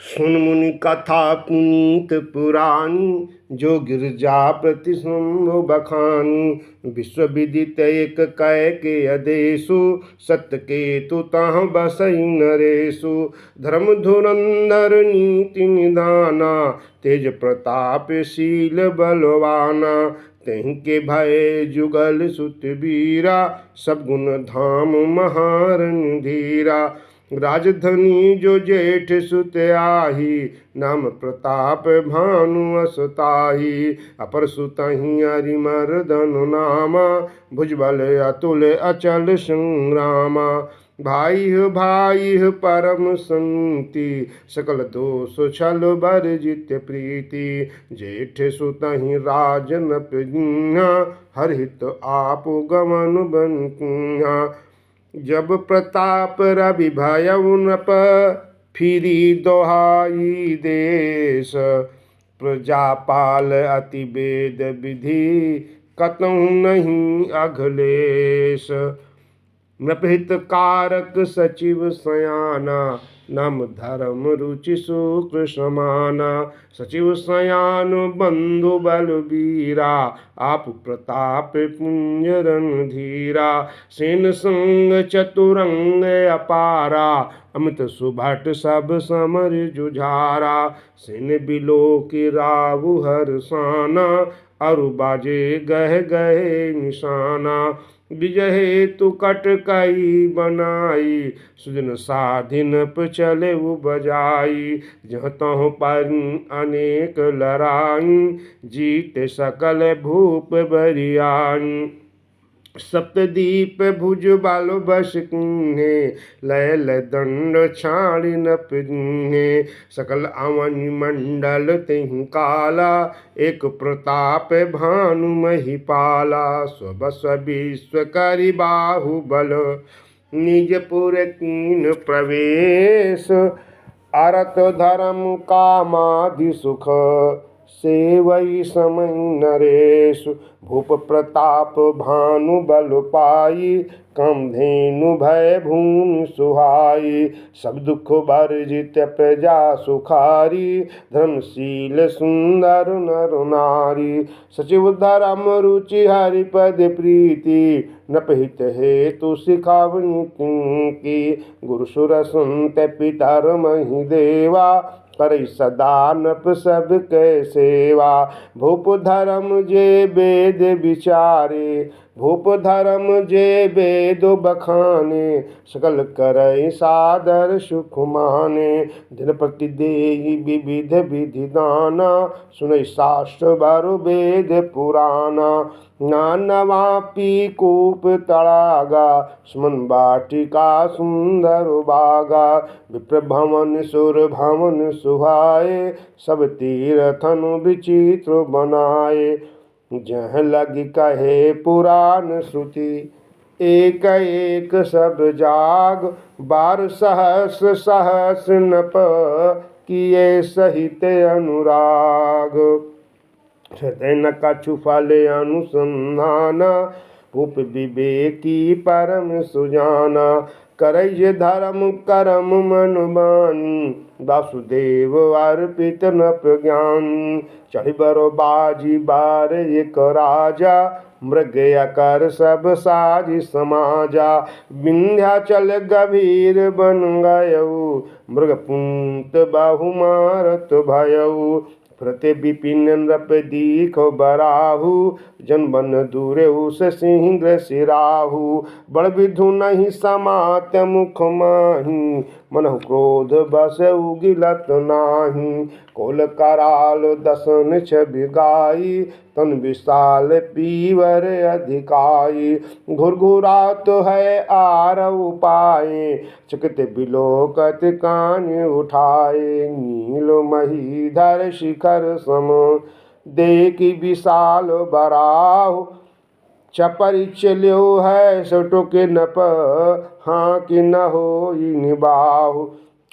सुन मुनि कथा पुनीत पुरानी, जो गिरजापति शंभु बखानी। विश्व विदित एक कै के अदेशु, सत्य केतु तहाँ बसई नरेशु। धर्म धुरंधर नीति निधाना, तेज प्रताप शील बलवाना। तेहि के भय जुगल सुत वीरा, सब गुण धाम महारण धीरा। राजधनी जो जेठ सुत आही, नाम प्रताप भानु असताही। अपर सुतहि अरिमर्दन नामा, भुजबल अतुल अचल संग्रामा। भाई भाई परम संति, सकल दोष छल बरजित प्रीति। जेठ सुतहि राजन प्रज्ञा, हरहित आप गमन बंकिया। जब प्रताप रवि भयउ नृप, फिरी दोहाई देश। प्रजापाल अति वेद विधि, कतहु नहीं अघलेश। नृपहित कारक सचिव सयाना, नाम धर्म रुचि शुक्र समाना। सचिव सयान बंधु बलबीरा, आप प्रताप पुंज रणधीरा। सेन संग चतुरंग अपारा, अमित सुभट सब समर जुझारा। सेन बिलो की रावु हरसाना, अरु बाजे गह गहे निशाना। विजय हेतु कटकई बनाई, सुजन साधिन चले बजाई। जह तह पर अनेक लड़ाई, जीत सकल भूप बरियाई। सप्तदीप भुज बल बस कीन्हे, लयल दंड छाड़ नप दीन्हे। सकल अवनि मंडल तेहि काला, एक प्रताप भानु महिपाला। स्वबस विश्व करि बाहुबल, निजपुर कीन प्रवेश। अरत धर्म कामादि सुख, सेवई समय नरेश। भूप प्रताप भानु बल पाई, कामधेनु भय भूमि सुहाई। सब दुख वर्जित प्रजा सुखारी, धर्मशील सुंदर नर नारी। सचिव धर्म रुचि हरिपद प्रीति, नृपहित हेतु सिखावनी की। गुरु सुर सुनत पितर महि देवा, करई सदा नप सब कै सेवा। भूप धर्म जे वेद विचारे, भूप धर्म जे वेद बखाने। सकल करई सादर सुख माने, दिन प्रति देहि विविध विधि दाना। सुनई शास्त्र बरु वेद पुराना, नानवापी कूप तड़ागा। सुमन वाटिका सुंदर बागा, विप्र भवन सुर भवन सुहाए। सब तीर्थन विचित्र बनाए, जह लग कहे पुराण श्रुति। एक एक सब जाग, बार सहस सहस नप, किए सहित अनुराग। हृदय न कछु फल अनुसंधाना, भूप विवेकी परम सुजाना। करई धर्म करम मन मानी, वासुदेव अर्पित नप ज्ञानी। चढ़ी बरो बाजी बार एक राजा, मृग कर सब साज समाजा। विंध्याचल गभीर बन गयऊ, मृग पुंत बहु मारत भयऊ। प्रति विपिन नृप दीखो बराहु, जन बन दूरे उस सिंह सिराहु। बड़ विधु नहीं समात मुख माही, मनहु क्रोध बस उगिलत नाही। कोल कराल दसन छवि गाई, तन विशाल पीवर अधिकाई। घुरघुरात है आरव पाए, चकित बिलोकत कान उठाए। नील महीधर शिखर सम, देखी विशाल बराहु। चपरि चल्यो है सटो के नप, हाँ कि न हो निबाहु।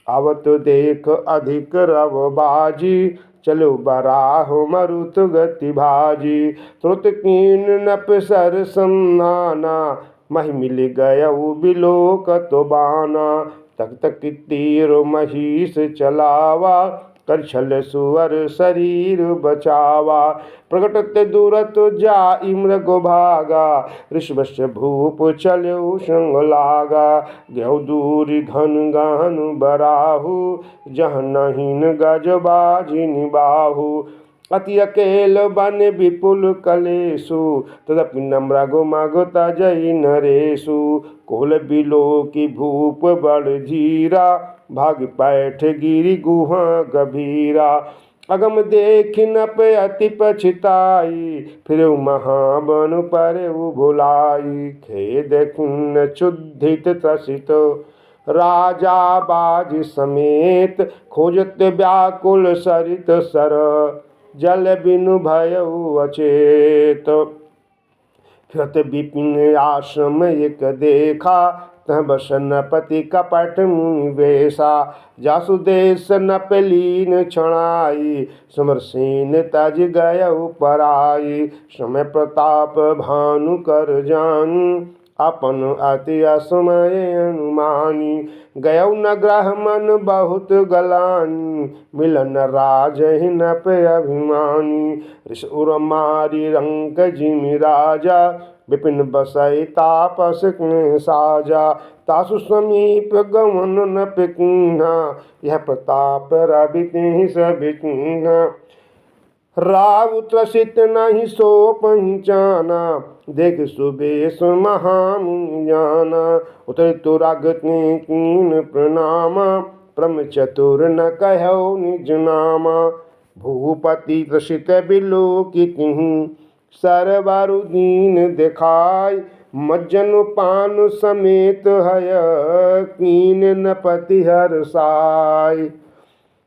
आवत देख अधिक रव बाजी, चलो बराहो मरुत गति भाजी। त्रुत कीन नप सर संधाना, महि मिल गयऊ बिलोक तो बाना। तख्त की तीर महिष चलावा, कर छल सुअर शरीर बचावा। प्रकटत दूरत जाई मृग भागा, ऋषवश्य भूप चलो संग लागा। गयो दूरी घन गहन बराहु, जह नहीन गज बाजी निबाहु। अति अकेल बन विपुल कलेसु, तदपि न मृग मग तजई नरेशु। कोल बिलो की भूप बड़ धीरा, भाग पैठ गिरि गुहा गभीरा। अगम देख नप अति पछताई, फिर महाबन पर भुलाई। खेद खिन्न क्षुधित त्रसित, राजा बाज समेत। खोजत व्याकुल सरित सर, जल बिनु भयउ अचेत। फिरत विपिन आश्रम एक देखा, तह बस नपति कपट मुनि वेशा। जासुदेश नपलीन क्षणाई, समरसेन तज गयउ पराई। समय प्रताप भानु कर जानी, अपन अति असमय अनुमानी। गयौ न ग्रह मन बहुत गलानी, मिलन राज ही नप अभिमानी। ऋष उर मारी रंक जिमि राजा, विपिन बसई तापस साजा। तासु समीप गवन नप कीन्हा, यह प्रताप रवि तिहि सब कीन्हा। राव त्रसित नहीं सो पंचाना, देख सुबेश महामुनि जाना। उतर तुरागति कीन प्रणामा, परम चतुर न कहो निज नामा। भूपति त्रसित बिलो की तिहि, सरवारु दीन दिखाय। मज्जन पान समेत हय, कीन नपति हर्षाय।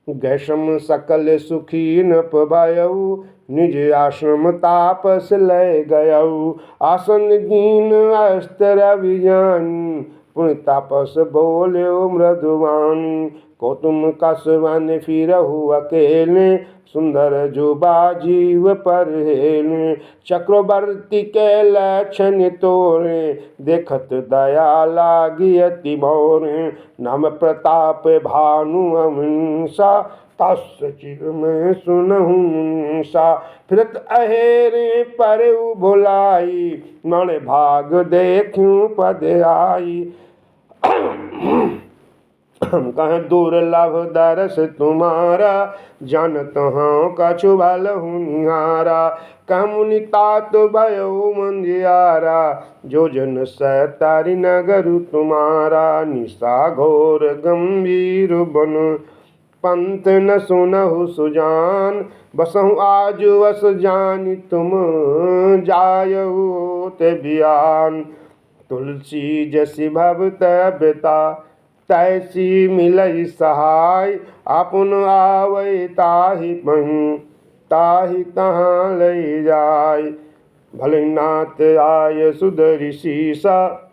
गैशम सकल सुखी नप भयउ, निज आश्रम तापस लय गयउ। आसन दीन अस्तर अभिजानी, पुण्य तापस बोल्यो मृदुवाणी। को तुम कसवन फिरहु अकेले, सुंदर जुबा जीव पर हेले। चक्रवर्ती के लक्षण तोरे, देखत दया लागी अति मोरे। नाम प्रताप भानु अहिंसा, तास चिर में सुनहु मूसा। फिरत अहेरे पर भुलाई, मन भाग देखूं पद आई। कह दुर्लभ दरस तुम्हारा, जानत हूँ कछु भलहु निहारा। कह मुनि तात भयो मंदियारा, जो जन सतारि नगरु तुम्हारा। निशा घोर गंभीर बन, पंथ न सुनहु सुजान। बसहु आज वस जानि तुम, जायहु ते बियान। तुलसी जसि भव तबता, तैसी मिलई सहाय। आपुन आवै ताहि पहि, ताहि तहाँ लई जाय। भले नाथ आय सुधरि शीसा,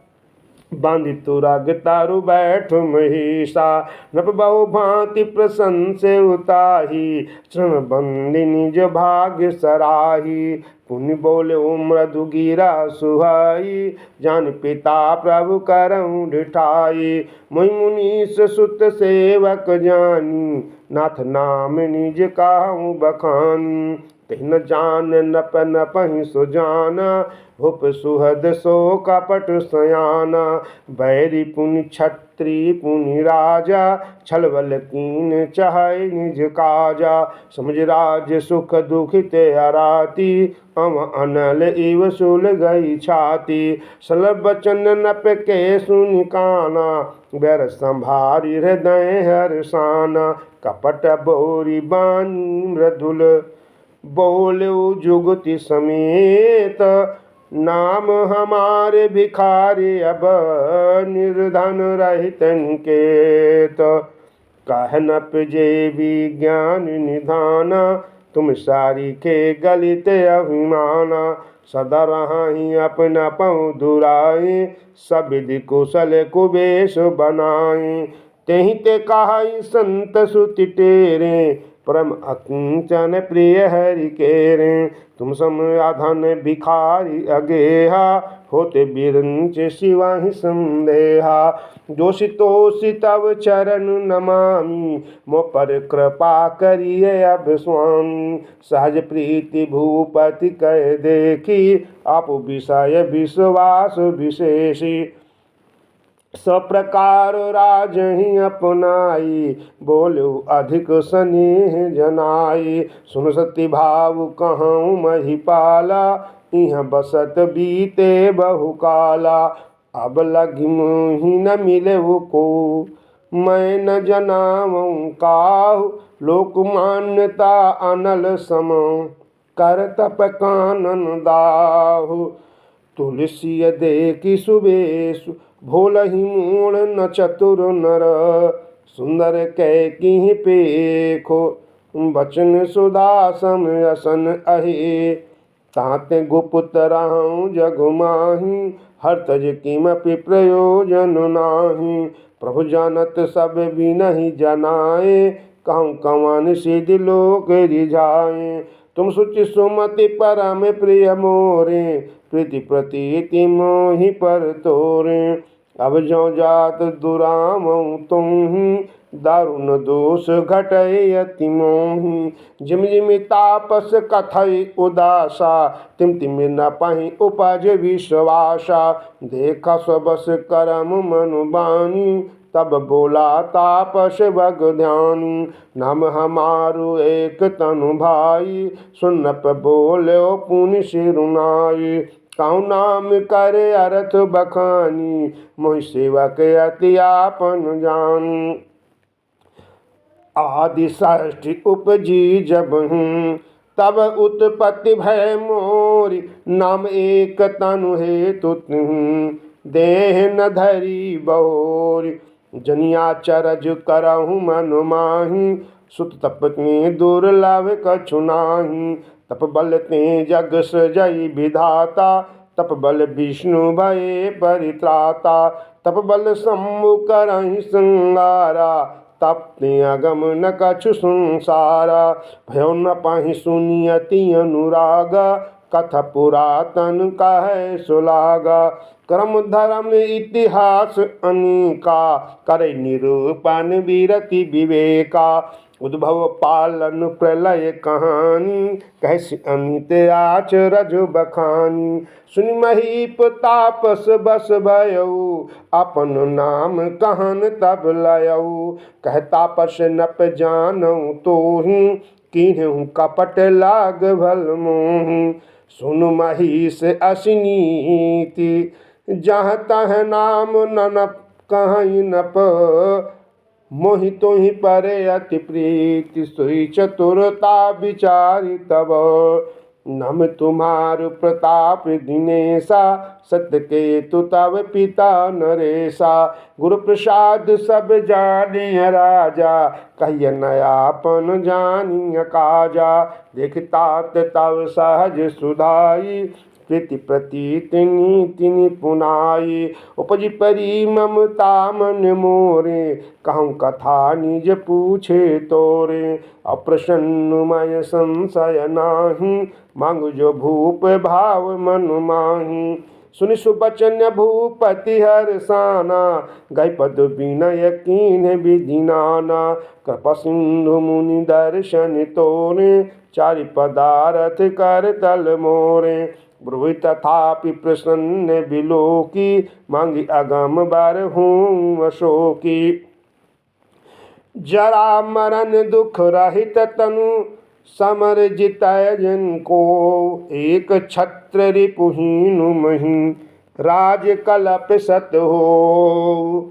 बांधि तुरग तारु बैठ महिषा। नप बहु भांति प्रशंसे उताही, श्रम बंदी निज भाग्य सराही। पुनि बोले ओ मृदु गिरा सुहाई, जान पिता प्रभु करऊँ ढिठाई। मुहि मुनीश सुत सेवक जानी, नाथ नाम निज काहू बखानी। तिन जान नप नपहि सुजाना, भूप सुहद सो कपट सयाना। बैरी पुनि क्षत्रि पुनि राजा, छलबल कीन चाहे निज काजा। समझ राज सुख दुखित अराती, अम अनल इव सुल गई छाती। सलभ बचन नप के सुनि काना, बैर संभारी हृदय हर्षाना। कपट बोरी बानी मृदुल, बोलो जुगति समेत। नाम हमारे भिखारी अब, निर्धन रहित निकेत। कह नप जे विज्ञान निधाना, तुम सारी के गलित अभिमाना। सदा रही अपना पौ दुराई, सबिधि कुशल कुबेश बनाई। तेहि ते कहाई संत सुति टेरे, परम अकिंचन प्रिय हरि केरे। तुम सम आधन भिखारी अगेहा, होते बिरंच शिवाहि संदेहा। जोशितोषि तव चरण नमामि, मो पर कृपा करिए अब स्वामी। सहज प्रीति भूपति कह देखी, आप विषय विश्वास विशेषी। सप्रकार राजहि अपनाई, बोलो अधिक स्नेह जनाई। सुन सती भाव कहूँ महिपाला, इह बसत बीते बहुकाला। अब लगी मुहि न मिले को, मैं न जनाऊँ काहू। लोक मान्यता अनल सम, कर तप कानन दाहु। तुलसी देखी सुबेशु, भोलहि मूढ़ न चतुर नर। सुंदर कैकी पेखो, बचन सुधा सम असन अहे। ताते गुप्त रहूं जग माही, हर तज किमपि प्रयोजन नाही। प्रभु जानत सब भी नहीं जनाए, कहूँ कवन सिद्धि लोक रिझाए। तुम सुचि सुमति परम प्रिय मोरे, प्रीति प्रतीति मोहि पर तोरे। अब जो जात दुरामऊ तुम्हि, दारुण दोष घटय अति मोहि। जिम जिम तापस कथय उदासा, तिम तिम न पहि उपज विश्वासा। देखा सबस करम मनु बानी, तब बोला तापस बग ध्यानी। नाम हमारू एक तनु भाई, सुनप बोलो पुनि सिरुनाई। कहूँ नाम करे अर्थ बखानी, मोहि सेवक अति आपन जानी। आदि षष्ठी उपजी जब हूँ, तब उत्पत्ति भय मोरी। नाम एक तनु हेतु तुम, देह न धरी बहोरी। जनिया चरज करहु मनु माही, सुत तपत्नी दुर्लभ कछु नाही। तप बल ते जग सजई विधाता, तप बल विष्णु भये परित्राता। तप बल शंभु करहि संगारा, तप ते अगम न कछु संसारा। भयो न पाहि सुनियति अनुरागा, कथा पुरातन कहे सुलागा। कर्म धर्म इतिहास अनेका, करे निरूपण विरति विवेका। उद्भव पालन प्रलय कहानी, कैसे अमित आचरज बखानी। सुनि महीप तापस बस भयऊ, अपन नाम कहन तब लयऊ। कह तापस नप जानऊ तोहि, किन्हु कपट लाग भल मोहि। सुन महिष असिनीति, जहाँ तह नाम ननप कहीं नप। मोहि तोहि परे अति प्रीति, सोई चतुरता विचारी तब। नम तुम्हार प्रताप दिनेशा, सत्य के तु तव पिता नरेशा। गुरु प्रसाद सब जानिय राजा, कहिय नयापन जानिय काजा। देखतात तव सहज सुधाई, प्रीति प्रतीति नीति निपुनाई। उपजी परी ममता मन मोरे, कहूँ कथा निज पूछे तोरे। अप्रसन्न मय संशय नाही, मांग जो भूप भाव मन माही। सुनि सुबचन भूपति हर्षाना, गई पद विनय कीन्ह विधि नाना। कृपा सिंधु मुनि दर्शन तोरे, चारि पदारथ कर तल मोरे। ब्रुहि तथापि प्रसन्न बिलोकी, मांगी अगम बर हूँ अशोकी। जरा मरण दुख रहित तनु, समर जितय जिनको। एक छत्र रिपुहीन मही, राज कलप सत हो।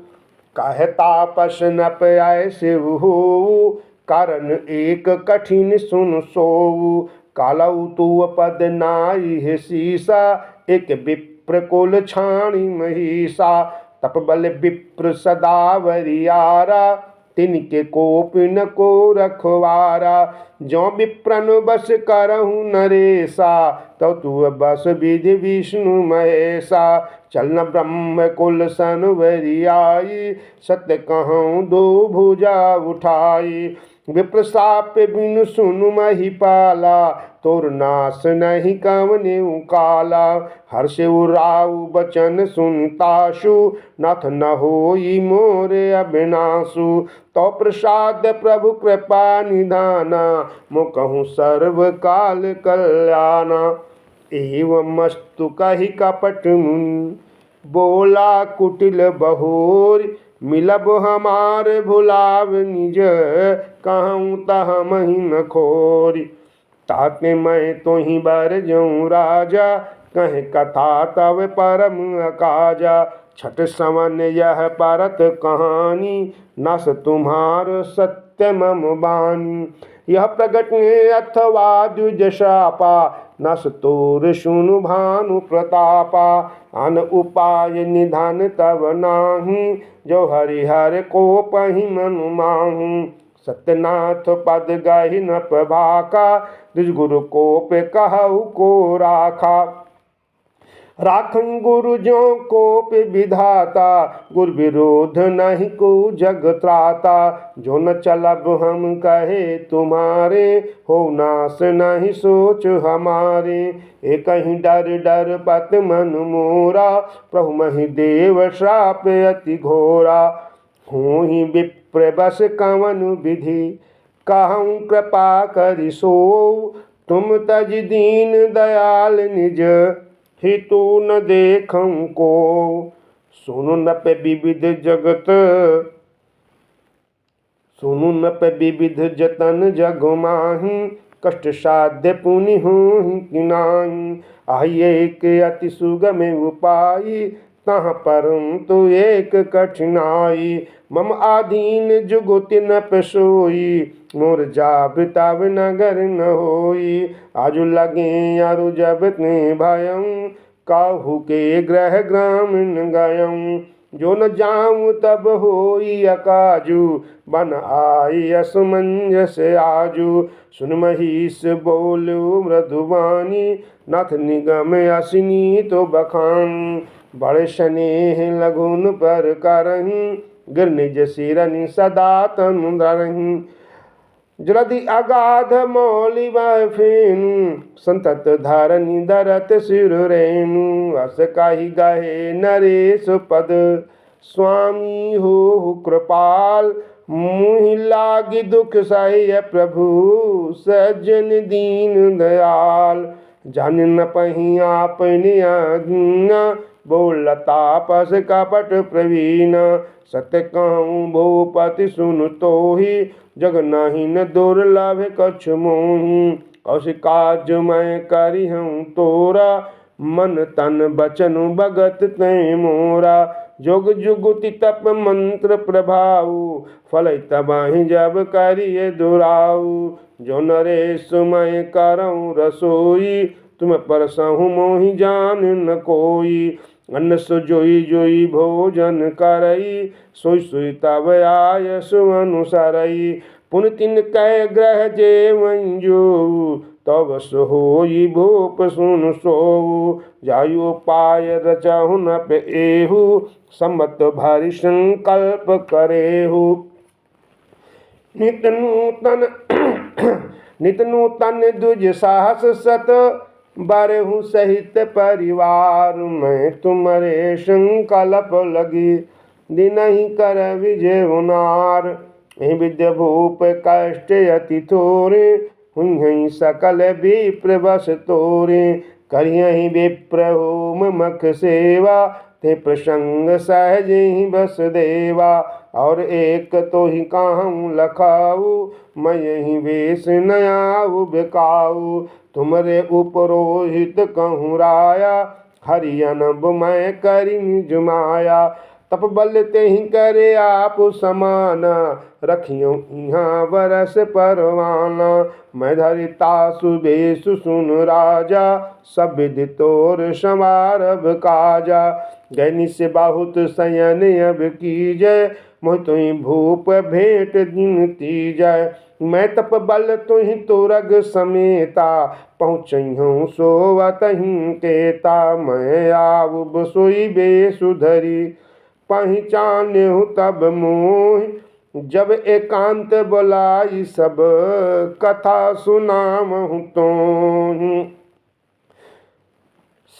कह तापस नप ऐसे हो, कारण एक कठिन सुन सोऊ। कालऊ तू पद नाई है सीसा, एक विप्र कुल छाणी महिषा। तप बल विप्र सदा वरियारा, तिनके कोप न को रखवारा। जो विप्रन बस करहु नरेसा, तो तू बस विधि विष्णु महेशा। चलन ब्रह्म कुल सन वरियाई, सत्य कहूँ दो भुजा उठाई। विप्र साप बिनु सुनु महिपाला, तोर नाश नहीं कवने काला। हर्ष उराऊ बचन सुनताशु, नाथ न होई मोरे अविनाशु। तो प्रसाद प्रभु कृपा निधाना, मुकहु सर्व काल कल्याणा। एवं मस्तु कहि कपट मुनि, बोला कुटिल बहोर। मिलब हमार भुलाव निज, कहूँ तह मही न खोरी। ताते मैं तो ही बर जाऊँ राजा, कहे कथा तव परम अकाजा। छठ समन यह परत कहानी, नस तुम्हार सत्य मम बानी। यह प्रगट अथवा द्विज शापा, नस तोर सुनु भानु प्रतापा। अन उपाय निधान तब नाही, जो हरिहर को पहि मनु माहूँ। सत्यनाथ पद गहि न प्रभाका, द्विज गुरु कोप कहु को राखा। राखन गुरु जो कोप विधाता, गुर विरोध नहीं को जग त्राता। जो न चलब हम कहे तुम्हारे, हो नाश नहीं सोच हमारे। एक ही डर डर पत मन मोरा, प्रभु महि देव श्राप अति घोरा। हो ही विप्र बस कवन विधि, कहूँ कृपा करि सो। तुम तज दीन दयाल निज, हितु न देखूं को। सुनु नप विविध जगत, सुनु नप विविध जतन जग माही। कष्ट साध्य पुनि होहि कि नाही, आहि एक अति सुगम उपाय। तहाँ परंतु एक कठिनाई, मम आधीन जुगुति न सोई। मोर जाब तब नगर न होई, आजु लगे अरु जब ते भयं। काहू के ग्रह ग्राम न गयं, जो न जाऊँ तब होई अकाजू। बन आई असमंजस आजू, सुन महिष बोलू मृदुवानी। नाथ निगम असिनी तो बखान, बड़े स्नेह लगुन पर करहीं। गिर निज सिरनि सदा तनु धरहीं, जलधि अगाध मौलि वह फेनु। संतत धरनि धरत सिर रेणु, अस काहि गहे नरेश पद। स्वामी हो कृपाल, मुहि लागी दुख सह्य प्रभु। सज्जन दीन दयाल, जान न पहि आपनि आज्ञा। बोलता पस कपट प्रवीण, सत्य कहूँ भूपति सुन तोहि। जग नहीं न दुर्लभ कछु मोहि, औस काज मैं करिहूँ तोरा। मन तन बचन भगत तै मोरा। जोग जुगुति तप मंत्र प्रभाऊ, फल तबाहि जब करिए दुराऊ। जो नरेश मैं करऊँ रसोई, तुम परसहु मोहि जान न कोई। अन्न सो जोई जोई भोजन करई, सोई सोई तब आय सुअनुसरई। पुन तिन कै ग्रह जेवं जो, तब सो होई भूप सुन सोऊ। जायु पाय रचहु न एहु, सम्मत भरि संकल्प करेहु। नित नूतन नित नूतन द्विज साहस सत, बरहु सहित परिवार। मैं तुम्हारे संकल्प लगी, दिन ही कर विजय उनार। विद्य भूप कष्ट अति थोरे, हुई सकल विप्र बस तोरे। करियहि विप्र होम मख सेवा, ते प्रसंग सहज ही बस देवा। और एक तो ही कहूँ लखाऊ, मैं यही वेश नयाऊ बिकाऊ। तुमरे उपरोहित कहूँ राया, हरियनब मैं करी निज माया। तप बल ते ही करे आप समाना, रखियो यहाँ बरस परवाना। मैं धरिता सुबेसु सुन राजा, सब विधि तोर समारभ काजा। गैनी से बहुत सयन अब कीजय, मोह तुहि भूप भेंट दिन तीजय। मैं तप बल तुहि तोरग समेता, पहुँचहूँ सोवतहि केता। मैं आव सोई बेसुधरी, पहचान्यहु तब मोहि, जब एकांत बुलाई सब कथा सुनामहु तोहि।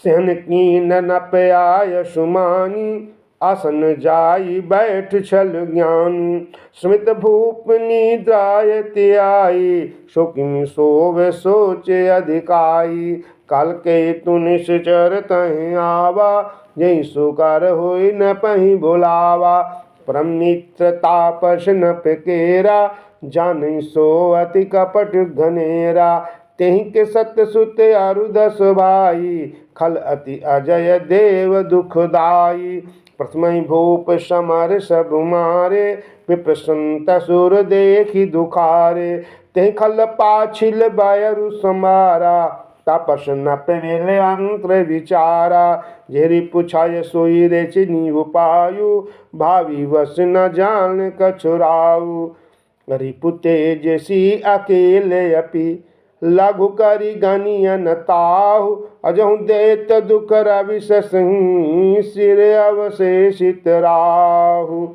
सेन कीन न प्याय सुमानी आसन जाई बैठ छल ज्ञानी। स्मित भूप निद्रायति आई शोकिनी सोव सोचे अधिकाई। कल के तु निश्चर तहि आवा यही सुकर होई न पही बुलावा। परम मित्र तापस न पेकेरा जान सो अति कपट घनेरा। तेहि के सत्य सुत अरु दस भाई खल अति अजय देव दुखदाई। प्रथम भूप समर सब मारे विप्रसंत सुर देखी दुखारे। तेहि खल पाछिल बयरु समारा तपस न पेले अंतर विचारा। जेरी पुछाय सोई रेचिनी उपायु भावी वस न जान कछुराऊ। रिपु तेजसी अकेले अपि लघु करी गनियन ताहु। अजहु देत दुख रवि ससहि सिर अवशेषित राहु।